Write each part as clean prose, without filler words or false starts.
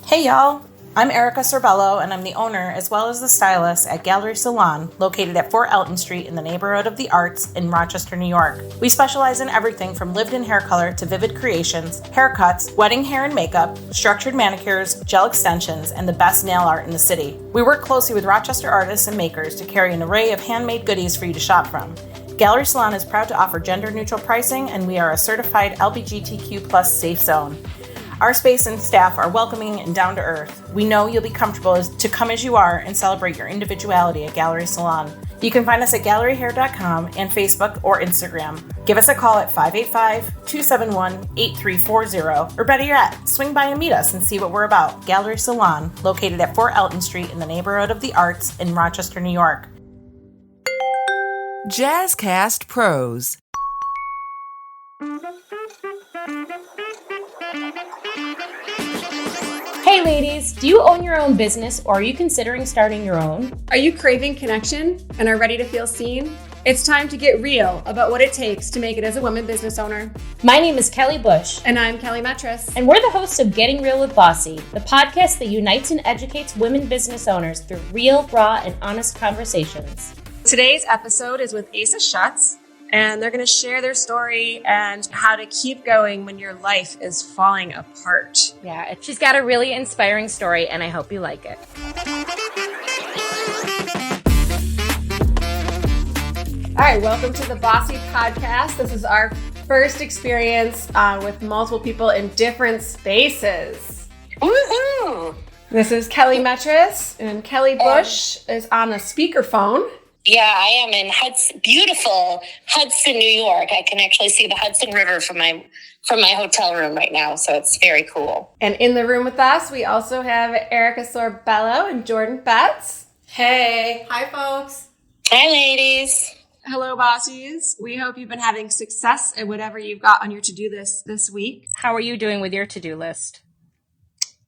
Hey y'all, I'm Erica Sorbello and I'm the owner as well as the stylist at Gallery Salon located at 4 Elton Street in the neighborhood of the Arts in Rochester, New York. We specialize in everything from lived-in hair color to vivid creations, haircuts, wedding hair and makeup, structured manicures, gel extensions, and the best nail art in the city. We work closely with Rochester artists and makers to carry an array of handmade goodies for you to shop from. Gallery Salon is proud to offer gender-neutral pricing and we are a certified LGBTQ+ safe zone. Our space and staff are welcoming and down to earth. We know you'll be comfortable to come as you are and celebrate your individuality at Gallery Salon. You can find us at galleryhair.com and Facebook or Instagram. Give us a call at 585-271-8340, or better yet, swing by and meet us and see what we're about. Gallery Salon, located at 4 Elton Street in the neighborhood of the Arts in Rochester, New York. Jazzcast Pros. Hey ladies, do you own your own business or are you considering starting your own? Are you craving connection and are ready to feel seen? It's time to get real about what it takes to make it as a woman business owner. My name is Kelly Bush. And I'm Kelly Metris. And we're the hosts of Getting Real with Bossy, the podcast that unites and educates women business owners through real, raw, and honest conversations. Today's episode is with Asa Shutts, and they're going to share their story and how to keep going when your life is falling apart. Yeah, she's got a really inspiring story, and I hope you like it. All right, welcome to the Bossy podcast. This is our first experience with multiple people in different spaces. Woohoo! This is Kelly Metris, and Kelly Bush is on the speakerphone. Yeah, I am in beautiful Hudson, New York. I can actually see the Hudson River from my hotel room right now, so it's very cool. And in the room with us, we also have Erica Sorbello and Jordan Betts. Hey. Hi, folks. Hi, ladies. Hello, bossies. We hope you've been having success at whatever you've got on your to-do list this week. How are you doing with your to-do list?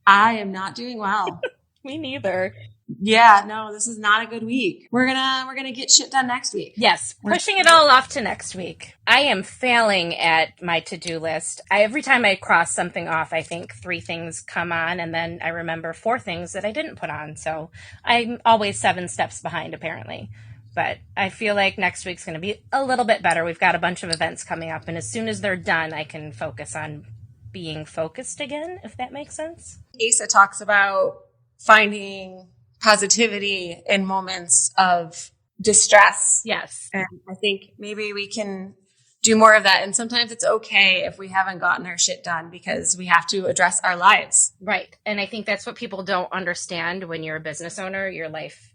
I am not doing well. Me neither. Yeah, no, this is not a good week. We're gonna get shit done next week. Yes, pushing it all off to next week. I am failing at my to-do list. Every time I cross something off, I think 3 things come on, and then I remember 4 things that I didn't put on. So I'm always 7 steps behind, apparently. But I feel like next week's going to be a little bit better. We've got a bunch of events coming up, and as soon as they're done, I can focus on being focused again, if that makes sense. Asa talks about finding positivity in moments of distress. Yes. And I think maybe we can do more of that. And sometimes it's okay if we haven't gotten our shit done because we have to address our lives. Right. And I think that's what people don't understand when you're a business owner. Your life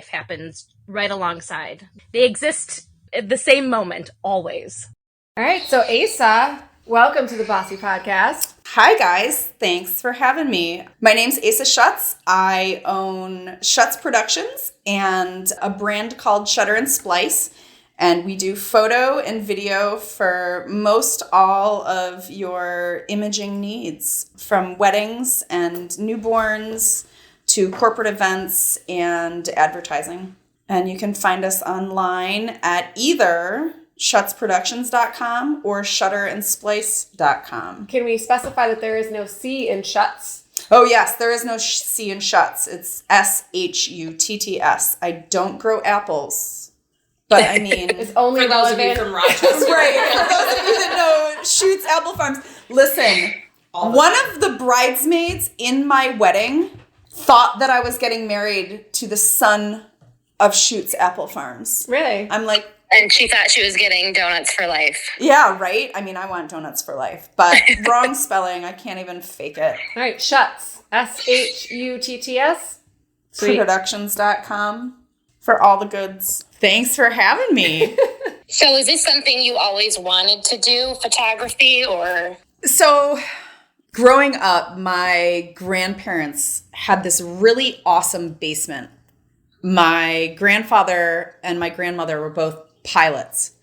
happens right alongside. They exist at the same moment, always. All right. So Asa, welcome to the Bossy Podcast. Hi, guys. Thanks for having me. My name's Asa Shutts. I own Shutts Productions and a brand called Shutter and Splice. And we do photo and video for most all of your imaging needs, from weddings and newborns to corporate events and advertising. And you can find us online at either shuttsproductions.com or shutterandsplice.com. Can we specify that there is no C in Shutts? Oh, yes, there is no C in Shutts. It's Shutts. I don't grow apples, but I mean... It's only for those relevant of you from Rochester. Right, for those of you that know Shutts Apple Farms. Listen, one of the bridesmaids in my wedding thought that I was getting married to the son of Shutts Apple Farms. Really? I'm like... And she thought she was getting donuts for life. Yeah, right? I mean, I want donuts for life, but wrong spelling. I can't even fake it. All right, Shutts. Shutts. Productions.com for all the goods. Thanks for having me. So is this something you always wanted to do, photography, or? So growing up, my grandparents had this really awesome basement. My grandfather and my grandmother were both pilots.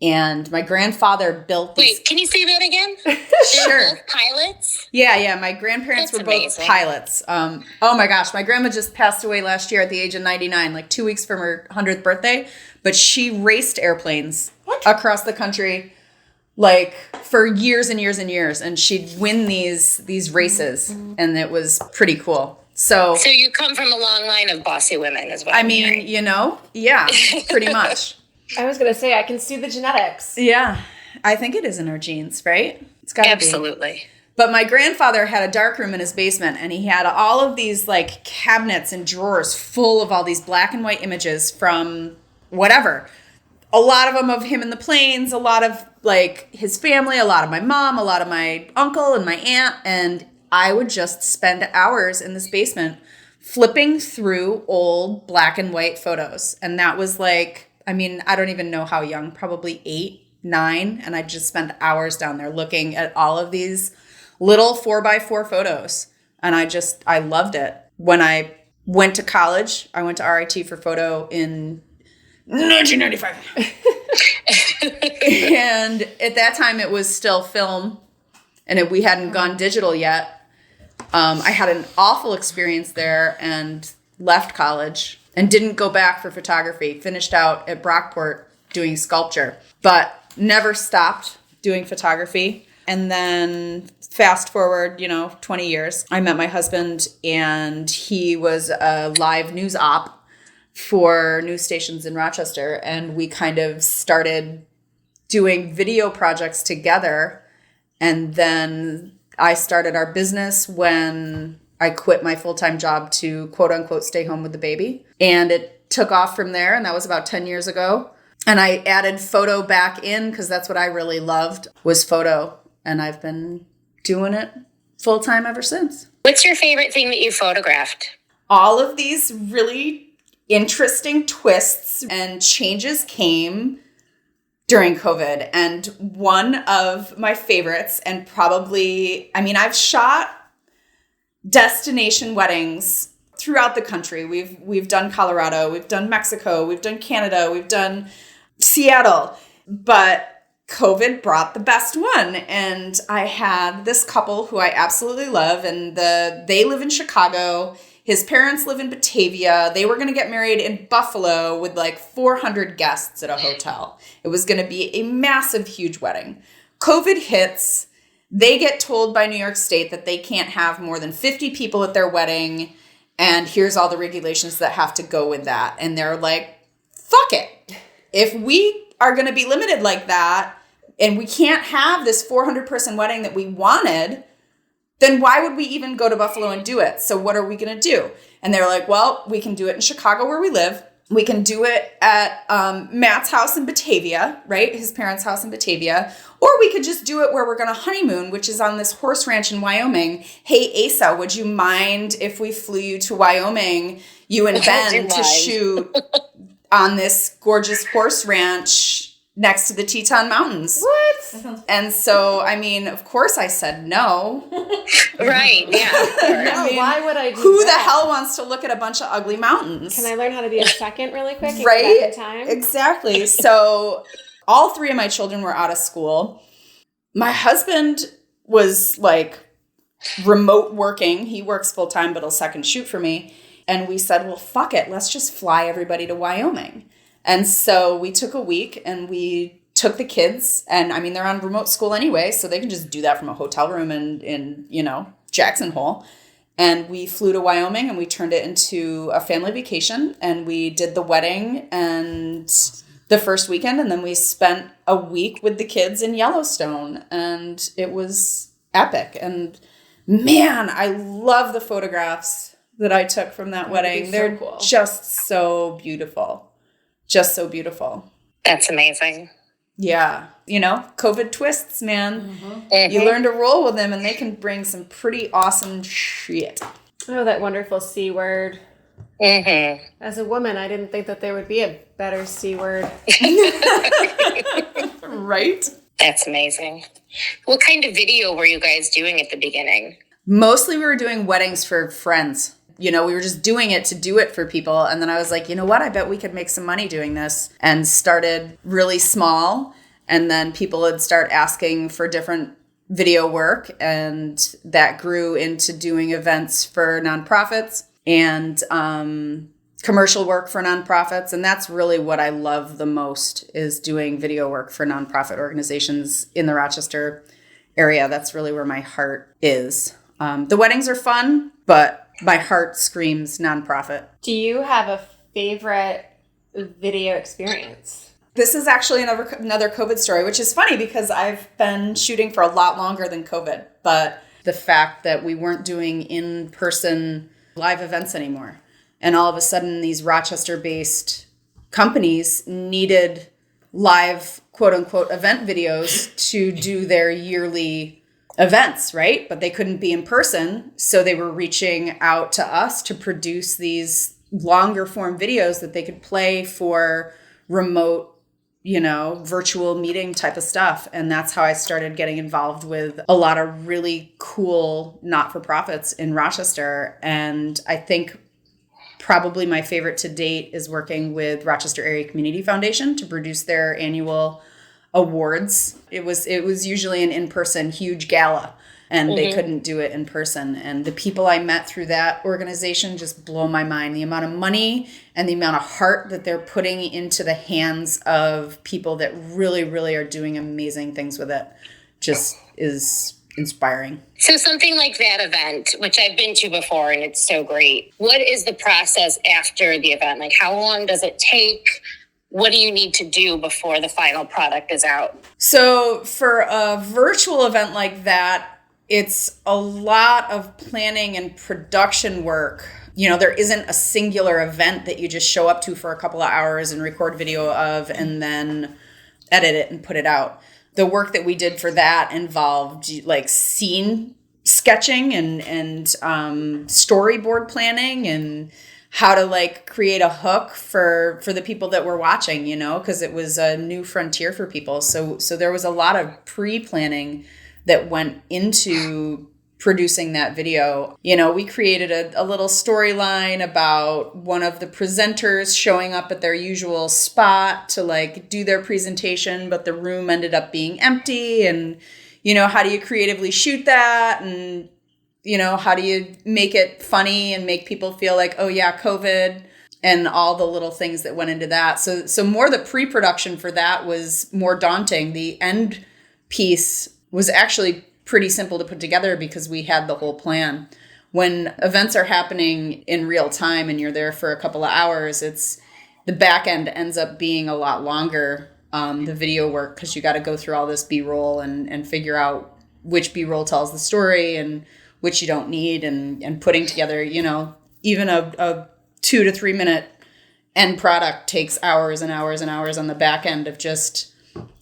And my grandfather built these... Wait, can you say that again? Sure. Both pilots? Yeah. My grandparents That's were both amazing. pilots. Oh my gosh, my grandma just passed away last year at the age of 99, like 2 weeks from her 100th birthday. But she raced airplanes across the country like for years and years and years, and she'd win these races, and it was pretty cool. So you come from a long line of bossy women as well. I mean, yeah, pretty much. I was going to say, I can see the genetics. Yeah, I think it is in our genes, right? It's got to be. Absolutely. But my grandfather had a dark room in his basement, and he had all of these like cabinets and drawers full of all these black and white images from whatever. A lot of them of him in the plains, a lot of like his family, a lot of my mom, a lot of my uncle and my aunt. And I would just spend hours in this basement flipping through old black and white photos. And that was like, I mean, I don't even know how young, probably 8, 9. And I'd just spend hours down there looking at all of these little 4x4 photos. And I loved it. When I went to college, I went to RIT for photo in 1995. And at that time it was still film, and we hadn't gone digital yet. I had an awful experience there and left college and didn't go back for photography. Finished out at Brockport doing sculpture, but never stopped doing photography. And then fast forward, 20 years, I met my husband, and he was a live news op for news stations in Rochester. And we kind of started doing video projects together. And then I started our business when I quit my full-time job to quote unquote stay home with the baby. And it took off from there. And that was about 10 years ago. And I added photo back in because that's what I really loved was photo. And I've been doing it full-time ever since. What's your favorite thing that you photographed? All of these really interesting twists and changes came during COVID. And one of my favorites, and probably, I've shot destination weddings throughout the country. We've done Colorado, we've done Mexico, we've done Canada, we've done Seattle, but COVID brought the best one. And I had this couple who I absolutely love, and they live in Chicago. His parents live in Batavia. They were going to get married in Buffalo with like 400 guests at a hotel. It was going to be a massive, huge wedding. COVID hits. They get told by New York State that they can't have more than 50 people at their wedding. And here's all the regulations that have to go with that. And they're like, fuck it. If we are going to be limited like that, and we can't have this 400-person wedding that we wanted, then why would we even go to Buffalo and do it? So what are we going to do? And they're like, well, we can do it in Chicago where we live. We can do it at Matt's house in Batavia, right? His parents' house in Batavia. Or we could just do it where we're going to honeymoon, which is on this horse ranch in Wyoming. Hey, Asa, would you mind if we flew you to Wyoming, you and Ben, to shoot on this gorgeous horse ranch next to the Teton Mountains? What? And so, of course I said no. Right, yeah. Why would I do who that? the hell wants to look at a bunch of ugly mountains? Can I learn how to be a second really quick and right? go back in time? Exactly. So all 3 of my children were out of school. My husband was like remote working. He works full time, but he'll second shoot for me. And we said, well, fuck it. Let's just fly everybody to Wyoming. And so we took a week and we took the kids, and they're on remote school anyway, so they can just do that from a hotel room in Jackson Hole. And we flew to Wyoming and we turned it into a family vacation, and we did the wedding and the first weekend, and then we spent a week with the kids in Yellowstone, and it was epic. And man, I love the photographs that I took from that wedding. They're cool. Just so beautiful. Just so beautiful. That's amazing. Yeah. COVID twists, man. Mm-hmm. You learn to roll with them, and they can bring some pretty awesome shit. Oh, that wonderful C word. Mm-hmm. As a woman, I didn't think that there would be a better C word. Right? That's amazing. What kind of video were you guys doing at the beginning? Mostly we were doing weddings for friends. We were just doing it to do it for people. And then I was like, you know what? I bet we could make some money doing this. And started really small. And then people would start asking for different video work. And that grew into doing events for nonprofits. And commercial work for nonprofits. And that's really what I love the most, is doing video work for nonprofit organizations in the Rochester area. That's really where my heart is. The weddings are fun, but my heart screams nonprofit. Do you have a favorite video experience? This is actually another COVID story, which is funny because I've been shooting for a lot longer than COVID. But the fact that we weren't doing in-person live events anymore, and all of a sudden these Rochester-based companies needed live, quote-unquote, event videos to do their yearly events, right? But they couldn't be in person, so they were reaching out to us to produce these longer form videos that they could play for remote, virtual meeting type of stuff. And that's how I started getting involved with a lot of really cool not-for-profits in Rochester. And I think probably my favorite to date is working with Rochester Area Community Foundation to produce their annual awards. It was usually an in-person huge gala, and they couldn't do it in person. And the people I met through that organization just blow my mind. The amount of money and the amount of heart that they're putting into the hands of people that really, really are doing amazing things with it just is inspiring. So something like that event, which I've been to before, and it's so great. What is the process after the event? Like, how long does it take? What do you need to do before the final product is out? So for a virtual event like that, it's a lot of planning and production work. There isn't a singular event that you just show up to for a couple of hours and record video of and then edit it and put it out. The work that we did for that involved like scene sketching and storyboard planning and how to like create a hook for the people that were watching, because it was a new frontier for people. So there was a lot of pre-planning that went into producing that video. We created a little storyline about one of the presenters showing up at their usual spot to like do their presentation, but the room ended up being empty. And, how do you creatively shoot that? And, how do you make it funny and make people feel like, oh yeah, COVID, and all the little things that went into that. So more the pre-production for that was more daunting. The end piece was actually pretty simple to put together because we had the whole plan. When events are happening in real time and you're there for a couple of hours, it's the back end ends up being a lot longer, the video work, because you got to go through all this B-roll and figure out which B-roll tells the story and which you don't need, and putting together, even a 2 to 3 minute end product takes hours and hours and hours on the back end of just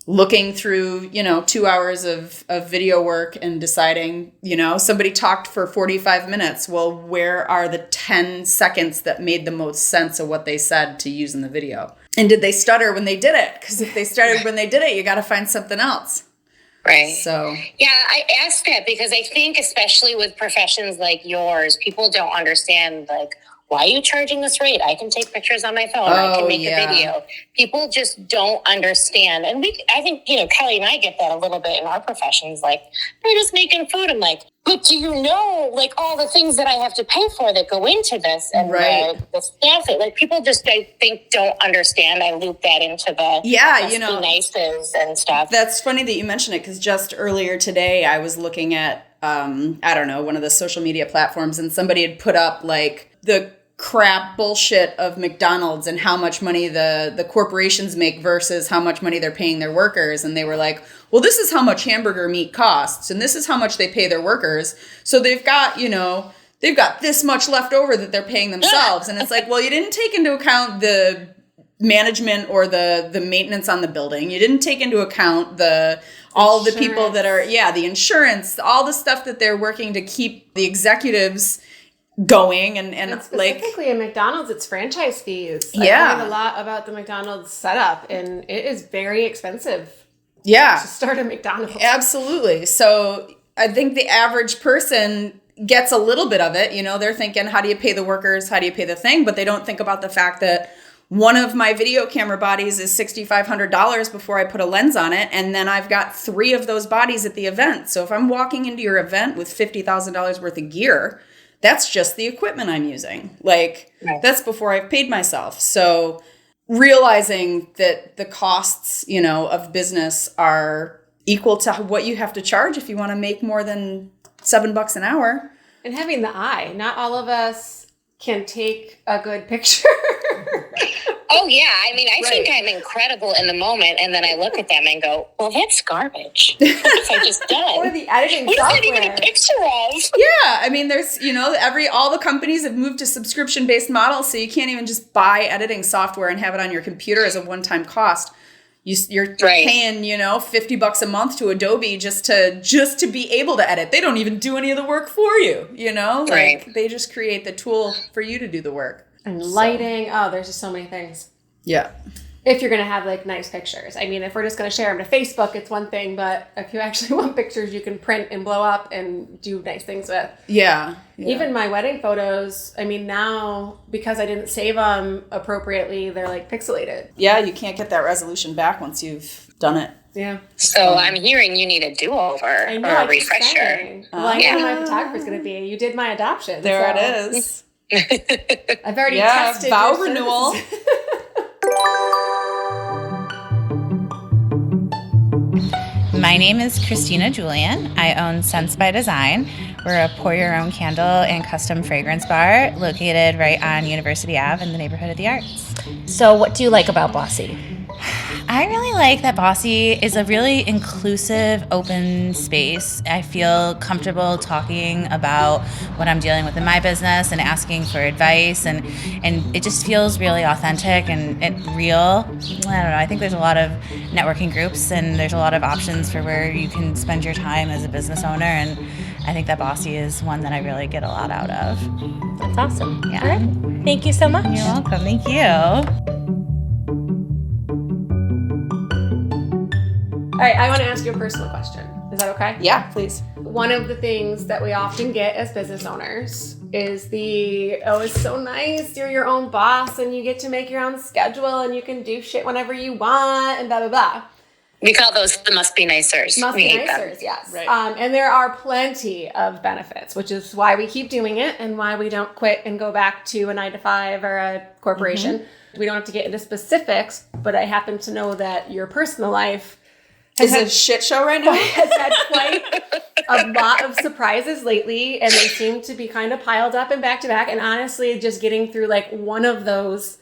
looking through, 2 hours of video work and deciding, somebody talked for 45 minutes. Well, where are the 10 seconds that made the most sense of what they said to use in the video? And did they stutter when they did it? Because if they stuttered when they did it, you got to find something else. Right. So, yeah, I asked that because I think especially with professions like yours, people don't understand, like, why are you charging this rate? I can take pictures on my phone. I can make a video. People just don't understand. And I think, Kelly and I get that a little bit in our professions. Like, we're just making food. I'm like, but do you know, like, all the things that I have to pay for that go into this? And the staff, like, people just, I think, don't understand. I loop that into the nices and stuff. That's funny that you mentioned it, because just earlier today, I was looking at, one of the social media platforms, and somebody had put up, like, the crap bullshit of McDonald's and how much money the corporations make versus how much money they're paying their workers. And they were like, well, this is how much hamburger meat costs, and this is how much they pay their workers. So they've got this much left over that they're paying themselves. And it's like, well, you didn't take into account the management or the maintenance on the building. You didn't take into account all of the people that are, the insurance, all the stuff that they're working to keep the executives going and specifically in McDonald's, it's franchise fees. I learned a lot about the McDonald's setup, and it is very expensive. Yeah, to start a McDonald's. Absolutely. So I think the average person gets a little bit of it. They're thinking, how do you pay the workers? How do you pay the thing? But they don't think about the fact that one of my video camera bodies is $6,500 before I put a lens on it. And then I've got 3 of those bodies at the event. So if I'm walking into your event with $50,000 worth of gear, that's just the equipment I'm using. Like, that's before I've paid myself. So realizing that the costs, of business are equal to what you have to charge if you want to make more than $7 an hour. And having the eye. Not all of us can take a good picture. Oh, yeah. I mean, I think I'm incredible in the moment, and then I look at them and go, well, that's garbage. What have I just done? Or the editing what software. is that even a picture of? Yeah. I mean, there's, all the companies have moved to subscription-based models, so you can't even just buy editing software and have it on your computer as a one-time cost. You're paying, $50 a month to Adobe just to be able to edit. They don't even do any of the work for you, They just create the tool for you to do the work. And lighting. Oh, there's just so many things. Yeah. If you're going to have like nice pictures. I mean, if we're just going to share them to Facebook, it's one thing. But if you actually want pictures you can print and blow up and do nice things with. Yeah. Even my wedding photos, I mean, now because I didn't save them appropriately, they're like pixelated. Yeah, you can't get that resolution back once you've done it. Yeah. So I'm hearing you need a do-over or a refresher. Well, I know who my photographer's going to be. You did my adoption. There it is. I've already tested vow your renewal. My name is Christina Julian. I own Sense by Design. We're a pour-your-own candle and custom fragrance bar located right on University Ave in the neighborhood of the arts. So what do you like about Bossy? I really like that Bossy is a really inclusive, open space. I feel comfortable talking about what I'm dealing with in my business and asking for advice, and it just feels really authentic and real. I don't know, I think there's a lot of networking groups and there's a lot of options for where you can spend your time as a business owner, and I think that Bossy is one that I really get a lot out of. That's awesome. Yeah. All right. Thank you so much. You're welcome. Thank you. All right, I want to ask you a personal question. Is that okay? Yeah, please. One of the things that we often get as business owners is it's so nice. You're your own boss and you get to make your own schedule and you can do shit whenever you want and blah, blah, blah. We call those the must be nicers. Must be nicers, yes. Right. And there are plenty of benefits, which is why we keep doing it and why we don't quit and go back to a 9-to-5 or a corporation. Mm-hmm. We don't have to get into specifics, but I happen to know that your personal life is a shit show right now. Has had quite a lot of surprises lately, and they seem to be kind of piled up and back to back. And honestly, just getting through like one of those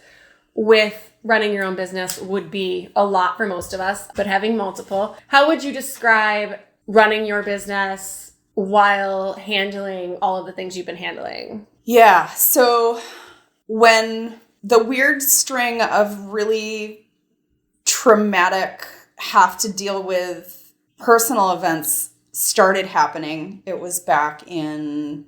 with running your own business would be a lot for most of us, but having multiple. How would you describe running your business while handling all of the things you've been handling? Yeah. So when the weird string of really traumatic have to deal with personal events started happening, it was back in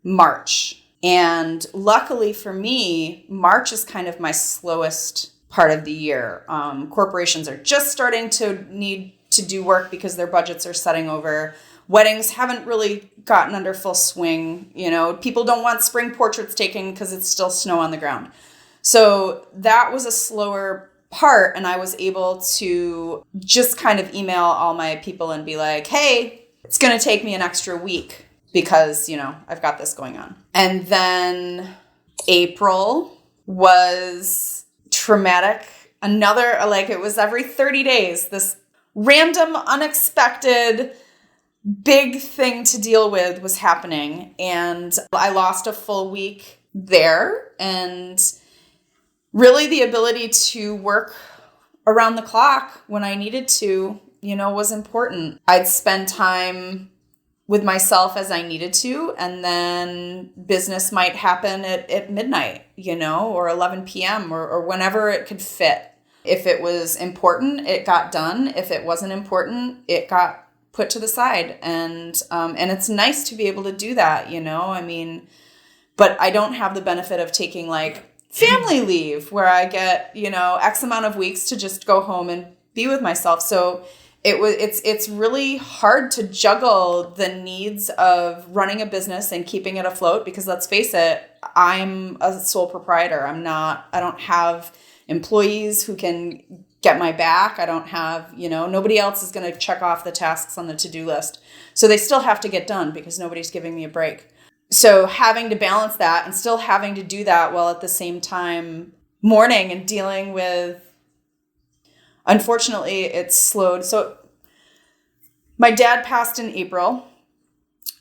March. And luckily for me, March is kind of my slowest part of the year. Corporations are just starting to need to do work because their budgets are setting over. Weddings haven't really gotten under full swing. People don't want spring portraits taken because it's still snow on the ground. So that was a slower part, and I was able to just kind of email all my people and be like, hey, it's going to take me an extra week because, I've got this going on. And then April was traumatic. It was every 30 days, this random, unexpected, big thing to deal with was happening. And I lost a full week there, and really the ability to work around the clock when I needed to, was important. I'd spend time with myself as I needed to, and then business might happen at midnight, or 11 p.m. or whenever it could fit. If it was important, it got done. If it wasn't important, it got put to the side. And it's nice to be able to do that, but I don't have the benefit of taking family leave where I get, X amount of weeks to just go home and be with myself. So it's really hard to juggle the needs of running a business and keeping it afloat because let's face it, I'm a sole proprietor. I don't have employees who can get my back. I don't have, nobody else is going to check off the tasks on the to-do list. So they still have to get done because nobody's giving me a break. So having to balance that and still having to do that while at the same time mourning and dealing with, unfortunately, it's slowed. So my dad passed in April.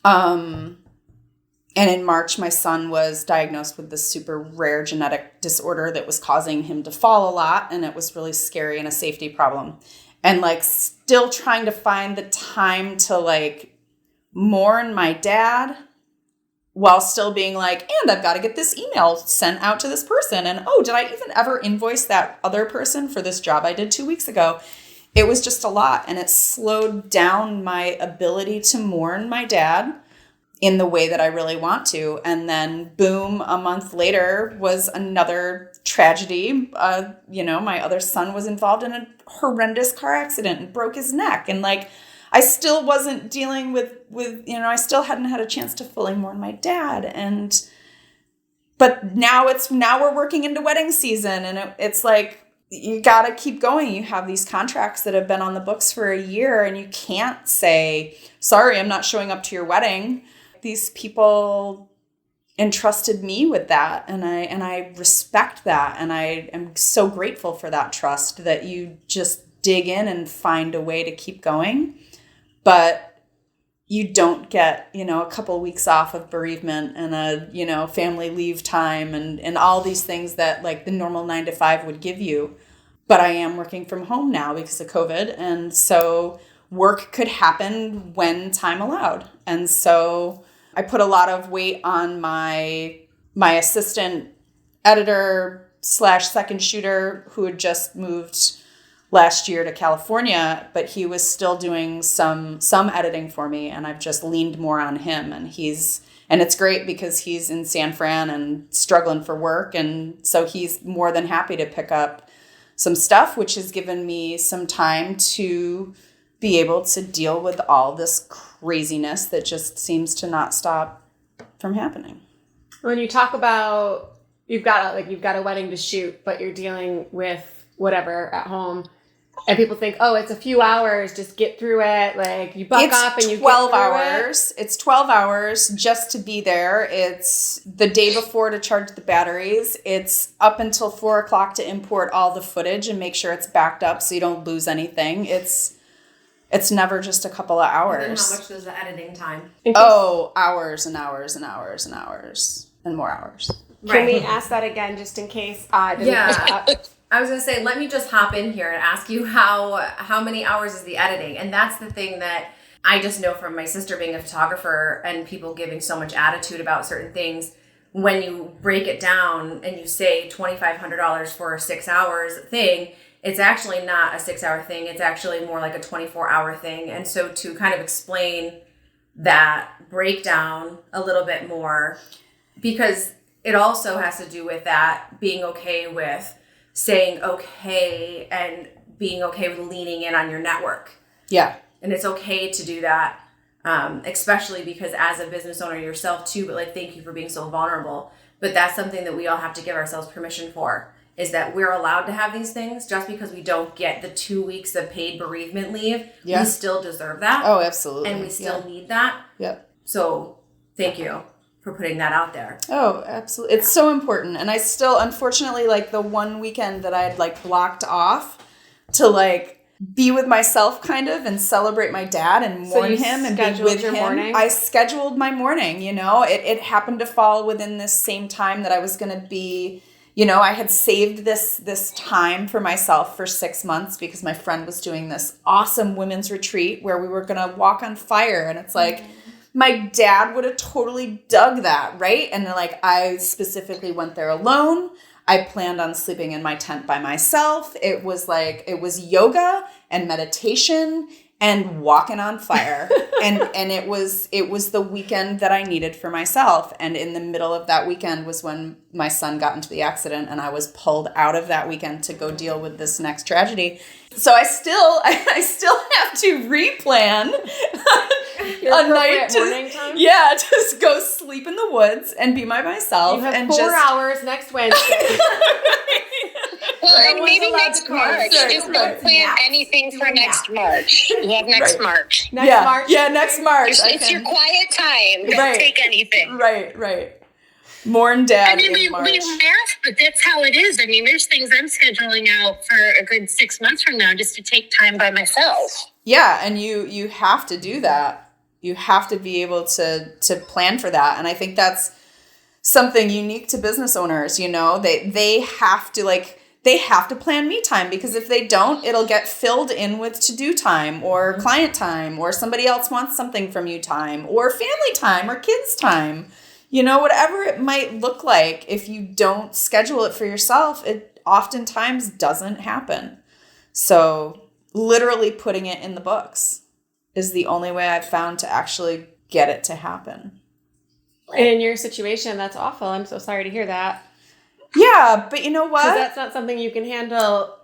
And in March, my son was diagnosed with this super rare genetic disorder that was causing him to fall a lot. And it was really scary and a safety problem. And like still trying to find the time to like mourn my dad while still being like, and I've got to get this email sent out to this person. And, oh, did I even ever invoice that other person for this job I did 2 weeks ago? It was just a lot. And it slowed down my ability to mourn my dad in the way that I really want to. And then boom, a month later was another tragedy. My other son was involved in a horrendous car accident and broke his neck. And like, I still wasn't dealing with, I still hadn't had a chance to fully mourn my dad. But now we're working into wedding season, and it's like, you got to keep going. You have these contracts that have been on the books for a year, and you can't say, sorry, I'm not showing up to your wedding. These people entrusted me with that, and I respect that, and I am so grateful for that trust, that you just dig in and find a way to keep going. But you don't get, a couple of weeks off of bereavement and a, family leave time and all these things that like the normal 9 to 5 would give you. But I am working from home now because of COVID. And so work could happen when time allowed. And so I put a lot of weight on my assistant editor / second shooter who had just moved last year to California, but he was still doing some editing for me, and I've just leaned more on him. And it's great because he's in San Fran and struggling for work, and so he's more than happy to pick up some stuff, which has given me some time to be able to deal with all this craziness that just seems to not stop from happening. When you talk about you've got a wedding to shoot, but you're dealing with whatever at home, and people think, oh, it's a few hours, just get through it. Like you buck up and you 12 get through hours. It's 12 hours just to be there. It's the day before to charge the batteries. It's up until 4:00 to import all the footage and make sure it's backed up so you don't lose anything. It's never just a couple of hours. And how much is the editing time? Hours and hours and hours and hours and more hours. Can we ask that again just in case I didn't pick up? I was going to say, let me just hop in here and ask you how many hours is the editing? And that's the thing that I just know from my sister being a photographer and people giving so much attitude about certain things. When you break it down and you say $2,500 for a 6 hours thing, it's actually not a 6 hour thing. It's actually more like a 24-hour thing. And so to kind of explain that breakdown a little bit more, because it also has to do with that being okay with saying okay and being okay with leaning in on your network. Yeah. And it's okay to do that, especially because as a business owner yourself too, but like, thank you for being so vulnerable. But that's something that we all have to give ourselves permission for, is that we're allowed to have these things. Just because we don't get the 2 weeks of paid bereavement leave, we still deserve that. Oh, absolutely. And we still need that. Yep. So thank you for putting that out there. Oh, absolutely. It's so important. And I still, unfortunately, like the one weekend that I had like blocked off to like be with myself kind of and celebrate my dad and mourn him and be with him. Morning? I scheduled my morning, it happened to fall within this same time that I was going to be, I had saved this time for myself for 6 months because my friend was doing this awesome women's retreat where we were going to walk on fire. And it's like, my dad would have totally dug that, right? And like, I specifically went there alone. I planned on sleeping in my tent by myself. It was yoga and meditation and walking on fire. and it was the weekend that I needed for myself. And in the middle of that weekend was when my son got into the accident and I was pulled out of that weekend to go deal with this next tragedy. So I still have to replan a night to just go sleep in the woods and be by myself. You have and 4 hours next Wednesday. Well, No and one's maybe allowed next to call March. it Just don't plan anything for next March. You have next March. Next March. Yeah, next March. It's your quiet time. Don't take anything. Right. Mourn dad I mean, in March. we laugh, but that's how it is. I mean, there's things I'm scheduling out for a good 6 months from now just to take time by myself. Yeah, and you have to do that. You have to be able to plan for that. And I think that's something unique to business owners, you know. They have to plan me time, because if they don't, it'll get filled in with to-do time or client time, or somebody else wants something from you time, or family time or kids time. You know, whatever it might look like, if you don't schedule it for yourself, it oftentimes doesn't happen. So literally putting it in the books is the only way I've found to actually get it to happen. And in your situation, that's awful. I'm so sorry to hear that. Yeah, but you know what? Because that's not something you can handle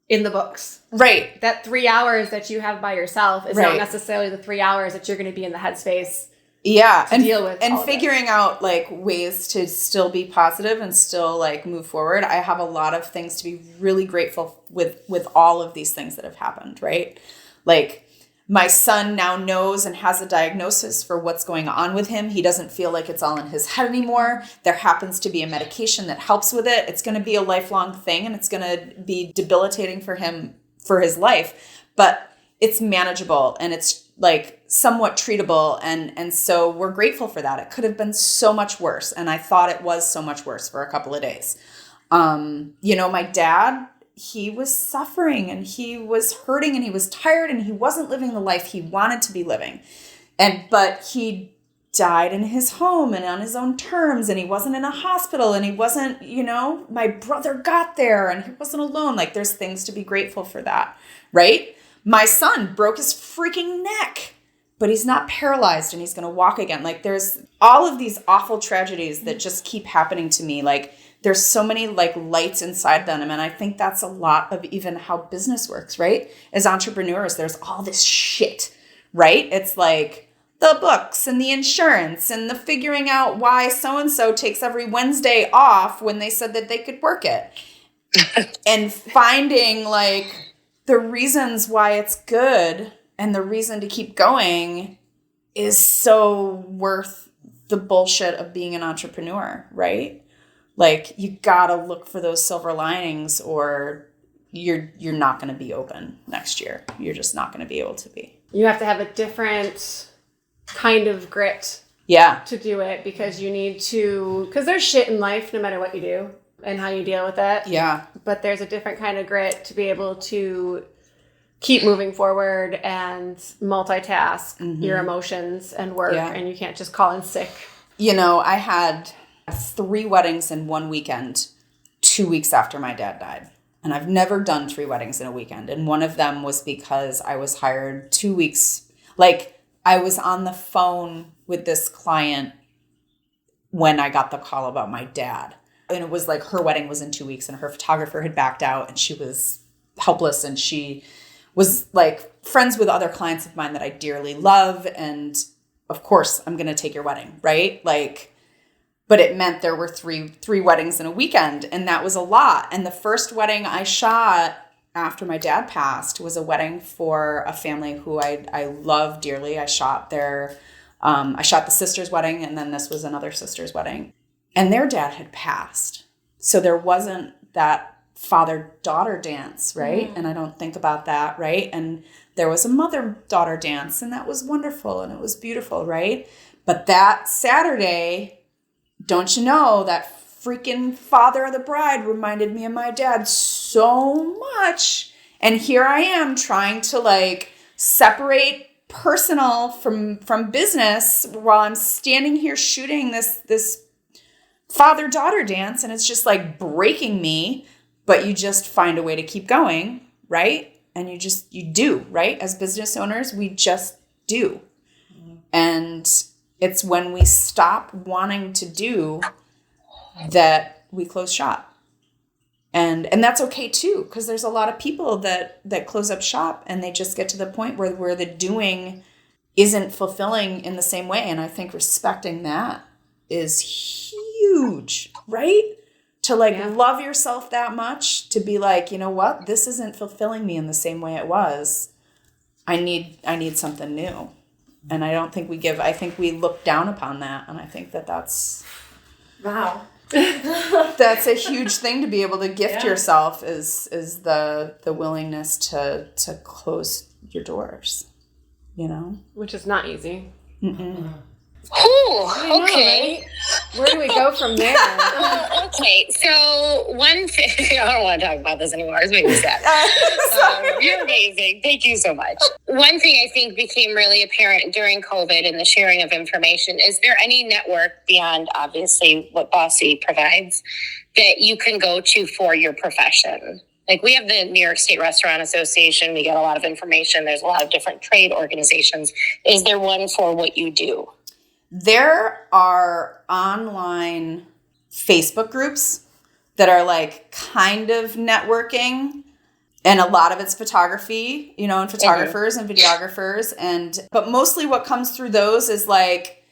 in the books. Right. That 3 hours that you have by yourself is not necessarily the 3 hours that you're going to be in the headspace. Yeah, and deal with and figuring out like ways to still be positive and still like move forward. I have a lot of things to be really grateful with all of these things that have happened, right? Like my son now knows and has a diagnosis for what's going on with him. He doesn't feel like it's all in his head anymore. There happens to be a medication that helps with it. It's going to be a lifelong thing, and it's going to be debilitating for him for his life, but it's manageable and it's like somewhat treatable. And so we're grateful for that. It could have been so much worse. And I thought it was so much worse for a couple of days. You know, my dad, he was suffering and he was hurting and he was tired and he wasn't living the life he wanted to be living. But he died in his home and on his own terms, and he wasn't in a hospital, and he wasn't, you know, my brother got there and he wasn't alone. Like there's things to be grateful for that, right? My son broke his freaking neck, but he's not paralyzed and he's going to walk again. Like there's all of these awful tragedies that just keep happening to me. Like there's so many like lights inside them. And I think that's a lot of even how business works, right? As entrepreneurs, there's all this shit, right? It's like the books and the insurance and the figuring out why so-and-so takes every Wednesday off when they said that they could work it. And finding like the reasons why it's good and the reason to keep going is so worth the bullshit of being an entrepreneur, right? Like you gotta look for those silver linings, or you're not gonna be open next year. You're just not gonna be able to be. You have to have a different kind of grit to do it, because you need to, because there's shit in life no matter what you do and how you deal with it. Yeah. But there's a different kind of grit to be able to keep moving forward and multitask your emotions and work, and you can't just call in sick. You know, I had 3 weddings in one weekend 2 weeks after my dad died. And I've never done 3 weddings in a weekend. And one of them was because I was hired 2 weeks. Like I was on the phone with this client when I got the call about my dad. And it was like her wedding was in 2 weeks and her photographer had backed out and she was helpless, and she was like friends with other clients of mine that I dearly love. And of course I'm going to take your wedding, right? Like, but it meant there were three weddings in a weekend, and that was a lot. And the first wedding I shot after my dad passed was a wedding for a family who I love dearly. I shot I shot the sister's wedding, and then this was another sister's wedding. And their dad had passed. So there wasn't that father-daughter dance, right? And I don't think about that, right? And there was a mother-daughter dance, and that was wonderful, and it was beautiful, right? But that Saturday, don't you know, that freaking father of the bride reminded me of my dad so much. And here I am trying to like separate personal from business while I'm standing here shooting this father-daughter dance, and it's just like breaking me, but you just find a way to keep going, right? And you do, right? As business owners, we just do. And it's when we stop wanting to do that we close shop. And that's okay too, because there's a lot of people that close up shop and they just get to the point where the doing isn't fulfilling in the same way. And I think respecting that is huge, right? to love yourself that much, to be like, you know what, this isn't fulfilling me in the same way it was. I need something new. And I don't think I think we look down upon that. And I think that's Wow. that's a huge thing to be able to gift yourself is the willingness to close your doors, you know? Which is not easy. Ooh, Know, okay. right? Where do we go from there? Okay, so one thing, I don't want to talk about this anymore. It's making me sad. You're amazing. Thank you so much. One thing I think became really apparent during COVID and the sharing of information, is there any network beyond obviously what Bossy provides that you can go to for your profession? Like we have the New York State Restaurant Association. We get a lot of information. There's a lot of different trade organizations. Is there one for what you do? There are online Facebook groups that are like kind of networking, and a lot of it's photography, you know, and photographers and videographers. But mostly what comes through those is like,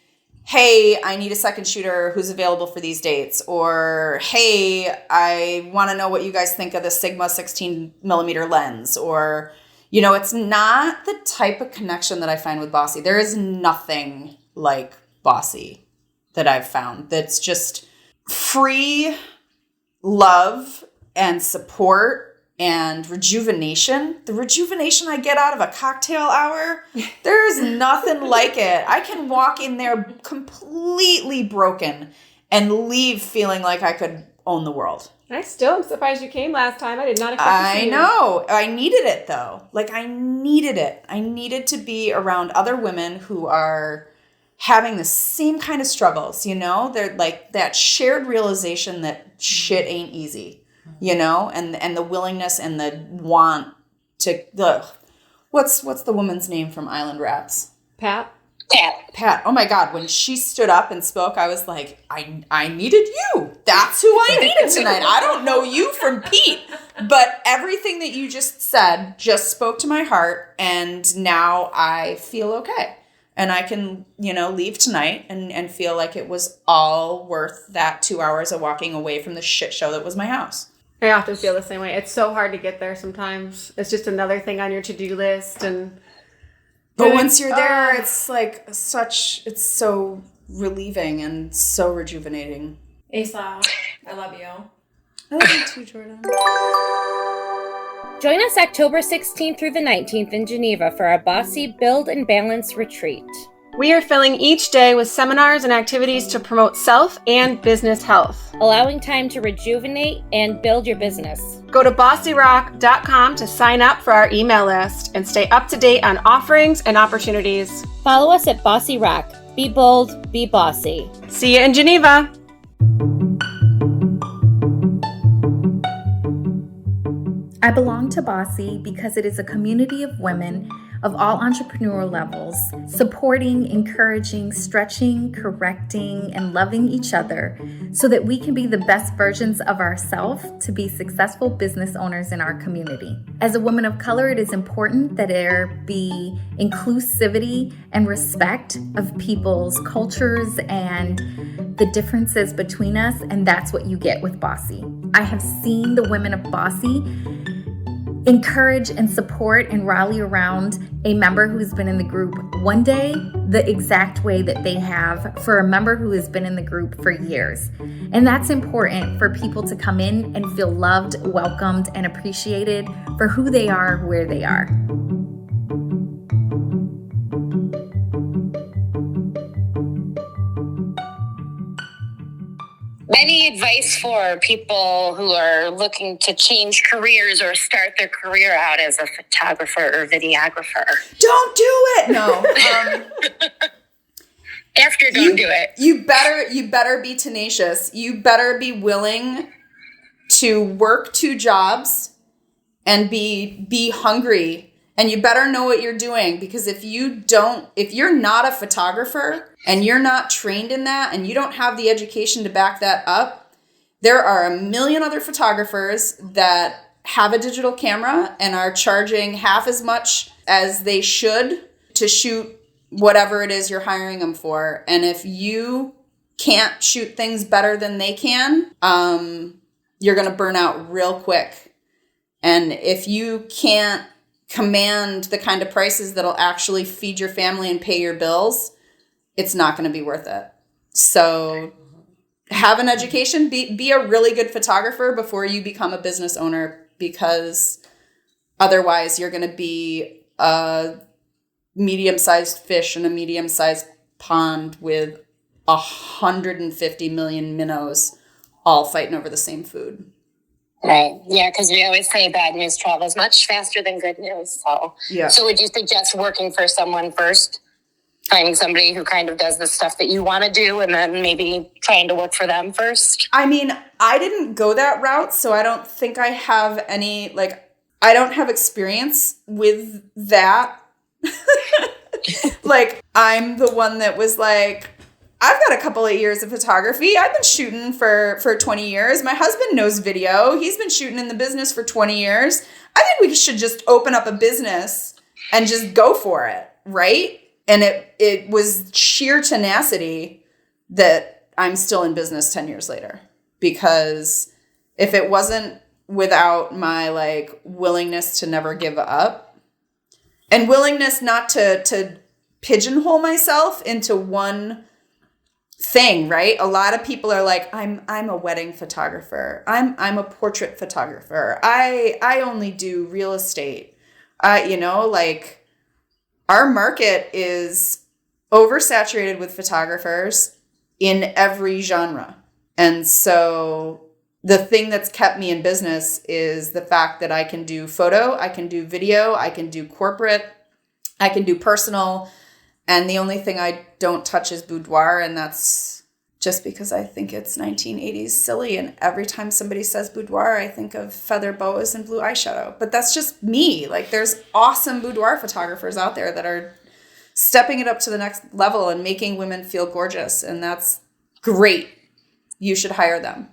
hey, I need a second shooter who's available for these dates. Or, hey, I want to know what you guys think of the Sigma 16 millimeter lens. Or, you know, it's not the type of connection that I find with Bossy. There is nothing like Bossy that I've found that's just free love and support and rejuvenation. The rejuvenation I get out of a cocktail hour, there's nothing like it. I can walk in there completely broken and leave feeling like I could own the world. I still am surprised you came last time. I did not expect to see you. I know. I needed it though. Like I needed it. I needed to be around other women who are having the same kind of struggles, you know? They're like that shared realization that shit ain't easy, you know? And the willingness and the want to, what's the woman's name from Island Raps? Pat. Oh my God. When she stood up and spoke, I was like, I needed you. That's who I needed tonight. I don't know you from Pete, but everything that you just said just spoke to my heart. And now I feel okay. And I can, you know, leave tonight and feel like it was all worth that 2 hours of walking away from the shit show that was my house. I often feel the same way. It's so hard to get there sometimes. It's just another thing on your to-do list. But once you're there, it's like it's so relieving and so rejuvenating. Asa, I love you. I love you too, Jordan. Join us October 16th through the 19th in Geneva for our Bossy Build and Balance Retreat. We are filling each day with seminars and activities to promote self and business health, allowing time to rejuvenate and build your business. Go to bossyrock.com to sign up for our email list and stay up to date on offerings and opportunities. Follow us at Bossy Rock. Be bold, be bossy. See you in Geneva. I belong to Bossy because it is a community of women of all entrepreneurial levels, supporting, encouraging, stretching, correcting, and loving each other so that we can be the best versions of ourselves to be successful business owners in our community. As a woman of color, it is important that there be inclusivity and respect of people's cultures and the differences between us, and that's what you get with Bossy. I have seen the women of Bossy encourage and support and rally around a member who's been in the group one day the exact way that they have for a member who has been in the group for years. And that's important for people to come in and feel loved, welcomed, and appreciated for who they are, where they are. Any advice for people who are looking to change careers or start their career out as a photographer or videographer? Don't do it. No. Don't do it. You better be tenacious. You better be willing to work 2 jobs and be hungry. And you better know what you're doing, because if you're not a photographer and you're not trained in that and you don't have the education to back that up, there are a million other photographers that have a digital camera and are charging half as much as they should to shoot whatever it is you're hiring them for. And if you can't shoot things better than they can, you're going to burn out real quick. And if you can't command the kind of prices that'll actually feed your family and pay your bills, it's not going to be worth it. So have an education, be a really good photographer before you become a business owner, because otherwise you're going to be a medium-sized fish in a medium-sized pond with 150 million minnows all fighting over the same food. Right. Yeah, because we always say bad news travels much faster than good news. So, yeah. So would you suggest working for someone first? Finding somebody who kind of does the stuff that you want to do, and then maybe trying to work for them first? I mean, I didn't go that route, so I don't think I have any, like, I don't have experience with that. Like, I'm the one that was like, I've got a couple of years of photography. I've been shooting for 20 years. My husband knows video. He's been shooting in the business for 20 years. I think we should just open up a business and just go for it, right? And it was sheer tenacity that I'm still in business 10 years later. Because if it wasn't without my like willingness to never give up and willingness not to pigeonhole myself into one thing, right? A lot of people are like, I'm a wedding photographer. I'm a portrait photographer. I only do real estate. Like, our market is oversaturated with photographers in every genre. And so the thing that's kept me in business is the fact that I can do photo, I can do video, I can do corporate, I can do personal. And the only thing I don't touch is boudoir. And that's just because I think it's 1980s silly. And every time somebody says boudoir, I think of feather boas and blue eyeshadow. But that's just me. Like, there's awesome boudoir photographers out there that are stepping it up to the next level and making women feel gorgeous. And that's great. You should hire them.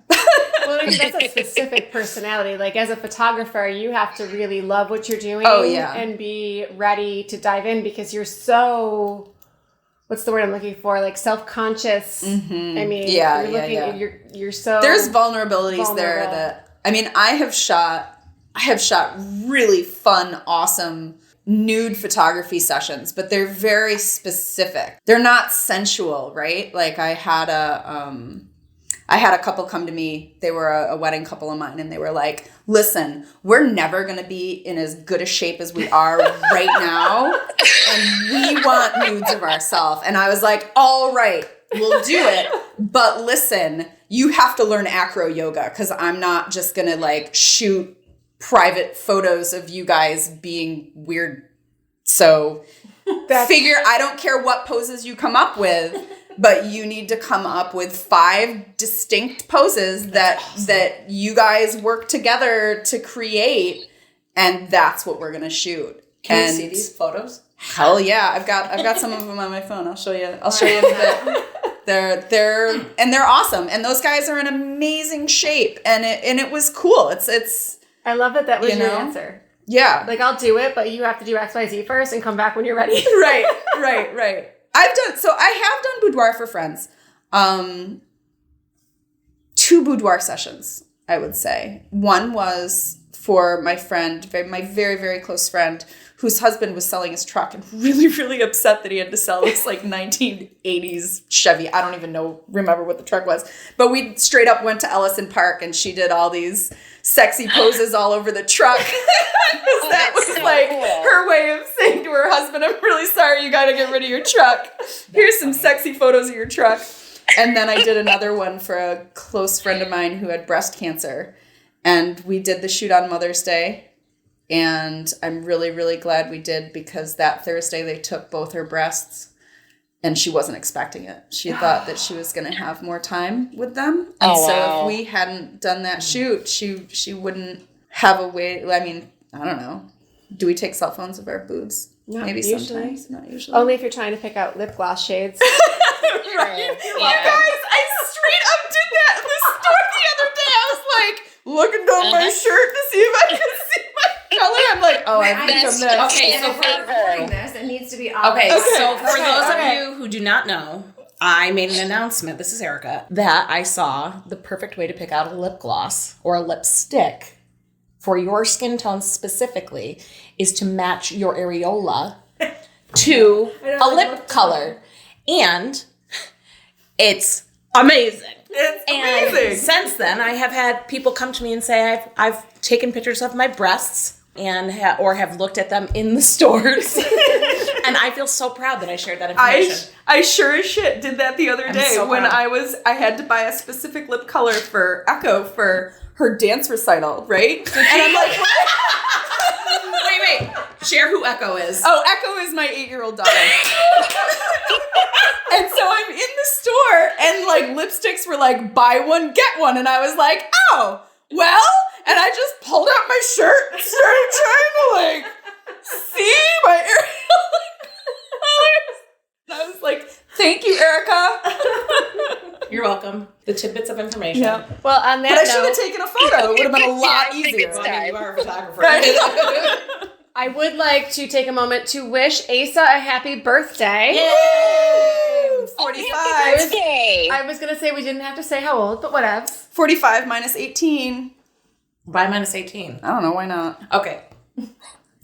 Well, I mean, that's a specific personality. Like, as a photographer, you have to really love what you're doing and be ready to dive in, because you're so, what's the word I'm looking for? Like, self-conscious. Mm-hmm. I mean, you're so there's vulnerabilities there that, I mean, I have shot really fun, awesome nude photography sessions, but they're very specific. They're not sensual, right? Like, I had a couple come to me. They were a wedding couple of mine, and they were like, listen, we're never going to be in as good a shape as we are right now, and we want nudes of ourselves. And I was like, all right, we'll do it. But listen, you have to learn acro yoga, because I'm not just going to like shoot private photos of you guys being weird. So figure, I don't care what poses you come up with, but you need to come up with 5 distinct poses that you guys work together to create, and that's what we're gonna shoot. Can you see these photos? Hell yeah, I've got some of them on my phone. I'll show you. They're awesome, and those guys are in amazing shape, and it was cool. It's. I love that was your answer. Yeah, like, I'll do it, but you have to do XYZ first and come back when you're ready. Right. I have done boudoir for friends. 2 boudoir sessions, I would say. One was for my friend, my very, very close friend, whose husband was selling his truck and really, really upset that he had to sell this like 1980s Chevy. I don't even remember what the truck was. But we straight up went to Ellison Park, and she did all these sexy poses all over the truck. That was so like cool. Her way of saying to her husband, I'm really sorry, you got to get rid of your truck. Here's some sexy photos of your truck. And then I did another one for a close friend of mine who had breast cancer. And we did the shoot on Mother's Day. And I'm really, really glad we did, because that Thursday they took both her breasts, and she wasn't expecting it. She thought that she was going to have more time with them. And so if we hadn't done that shoot, she wouldn't have a way. I mean, I don't know. Do we take cell phones of our boobs? Maybe usually. Sometimes. Not usually. Only if you're trying to pick out lip gloss shades. Right. Yeah. You guys, I straight up did that in the store the other day. I was like, looking down my shirt to see if I could see my color. I'm like, I think I'm this. Okay, so if we're recording this, it needs to be obvious. Okay, so for those of you who do not know, I made an announcement, this is Erica, that I saw the perfect way to pick out a lip gloss or a lipstick for your skin tone specifically is to match your areola to a lip color. And it's amazing. It's amazing. And since then, I have had people come to me and say I've taken pictures of my breasts and or have looked at them in the stores. And I feel so proud that I shared that information. I sure as shit did that the other day so when proud. I had to buy a specific lip color for Echo for her dance recital, right? And I'm like, wait. Share who Echo is. oh, Echo is my 8-year-old daughter. And so I'm in the store and like lipsticks were like buy one, get one. And I was like, oh, well, and I just pulled out my shirt and started trying to like see my areola colors. And I was like, thank you, Erica. You're welcome. The tidbits of information. Yeah. Well, on that But I note, should have taken a photo. It would have been a lot easier. Well, I mean, you are a photographer. I would like to take a moment to wish Asa a happy birthday. Yay! 45. Birthday. I was going to say we didn't have to say how old, but whatevs. 45 minus 18. Why minus 18? I don't know. Why not? Okay.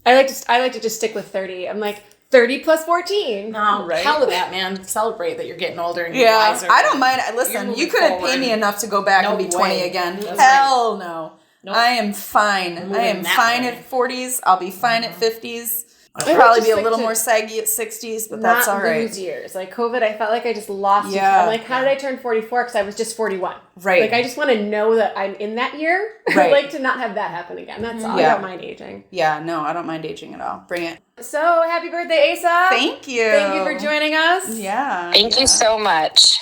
I like to just stick with 30. I'm like 30 plus 14. No, Right. hell with that, man. Celebrate that you're getting older and Yeah. wiser. I don't mind. You're Listen, moving you couldn't pay forward. me enough to go back No and be 20 way. again. That's Hell no. Nope. I am fine. moving I am that fine way. at 40s. I'll be fine at 50s. I'll would probably just be a like little to more saggy at 60s, but Not that's all right. lose years. Like COVID, I felt like I just lost. Yeah. I'm like, how did I turn 44? Because I was just 41. Right. Like I just want to know that I'm in that year. Right. I'd like to not have that happen again. That's all. Yeah. I don't mind aging. Yeah, no, I don't mind aging at all. Bring it. So happy birthday, Asa! Thank you. Thank you for joining us. Yeah. Thank you so much.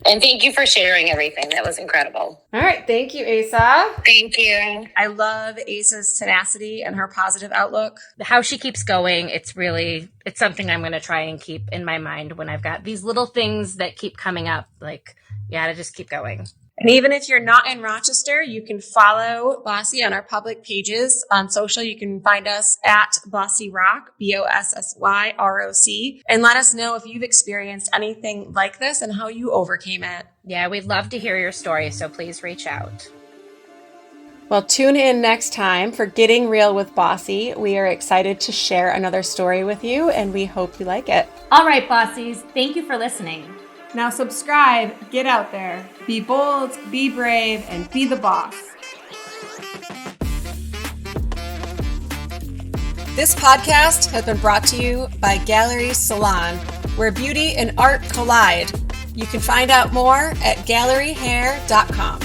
And thank you for sharing everything. That was incredible. All right, thank you, Asa. Thank you. I love Asa's tenacity and her positive outlook. How she keeps going, it's something I'm going to try and keep in my mind when I've got these little things that keep coming up. Like, yeah, to just keep going. And even if you're not in Rochester, you can follow Bossy on our public pages on social. You can find us at Bossy Rock, BOSSYROC, and let us know if you've experienced anything like this and how you overcame it. Yeah, we'd love to hear your story, so please reach out. Well, tune in next time for Getting Real with Bossy. We are excited to share another story with you, and we hope you like it. All right, Bossies, thank you for listening. Now subscribe, get out there, be bold, be brave, and be the boss. This podcast has been brought to you by Gallery Salon, where beauty and art collide. You can find out more at galleryhair.com.